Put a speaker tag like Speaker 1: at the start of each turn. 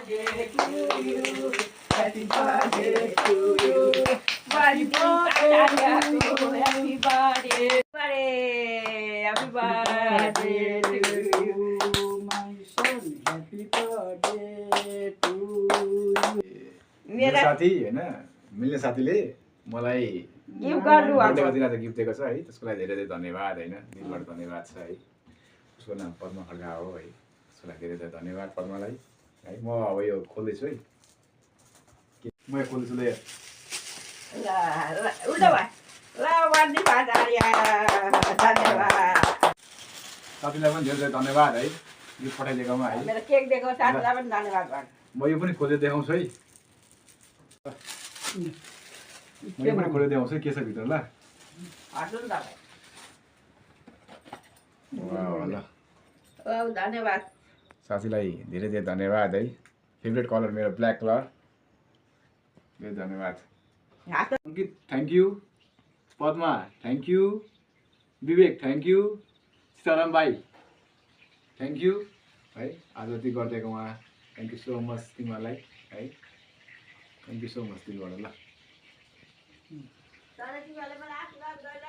Speaker 1: birthday to you. Happy birthday to you. Happy birthday. Happy birthday. Happy birthday to you.
Speaker 2: My son, happy birthday to you.
Speaker 3: मेरो साथी हैन मिल्ने साथीले मलाई
Speaker 1: gift गर्नु
Speaker 3: बर्थडेको दिन आज गिफ्ट दिएको छ है त्यसको लागि धेरै धेरै धन्यवाद हैन दिलबाट धन्यवाद छ है उसको नाम पद्म खड्का हो है त्यसको लागि धेरै धेरै धन्यवाद पद्मलाई है म अब यो खोल्दैछु है म यो खोल्दैछु ल
Speaker 1: उल्टा भयो ल वान्दी बाजारिया धन्यवाद
Speaker 3: साथीलाई पनि धेरै धेरै धन्यवाद है गिफ्ट पठाइदिएकोमा है
Speaker 1: मेरो केक दिएको साथीलाई पनि धन्यवाद भन्नु
Speaker 3: म यो पनि खोलेर देखाउँछु है म यो पनि खोलेर देखाउँछु है के छ भित्र ल
Speaker 1: हट्नु नि तपाईँ
Speaker 3: ल
Speaker 1: ल धन्यवाद
Speaker 3: साथीलाई धेरै धेरै धन्यवाद है फेभरेट कलर मेरो ब्ल्याक कलर धेरै धन्यवाद
Speaker 1: हात
Speaker 3: Ankit thank you Padma thank you Vivek thank you Sitaram भाइ थ्याङ्क यू है आज यति गरिदिएकोमा थ्याङ्क यू सो मच तिमीहरूलाई है थ्याङ्क यू सो मच तिमीबाट ल
Speaker 1: तर तिमीहरूले मलाई आशीर्वाद गरेर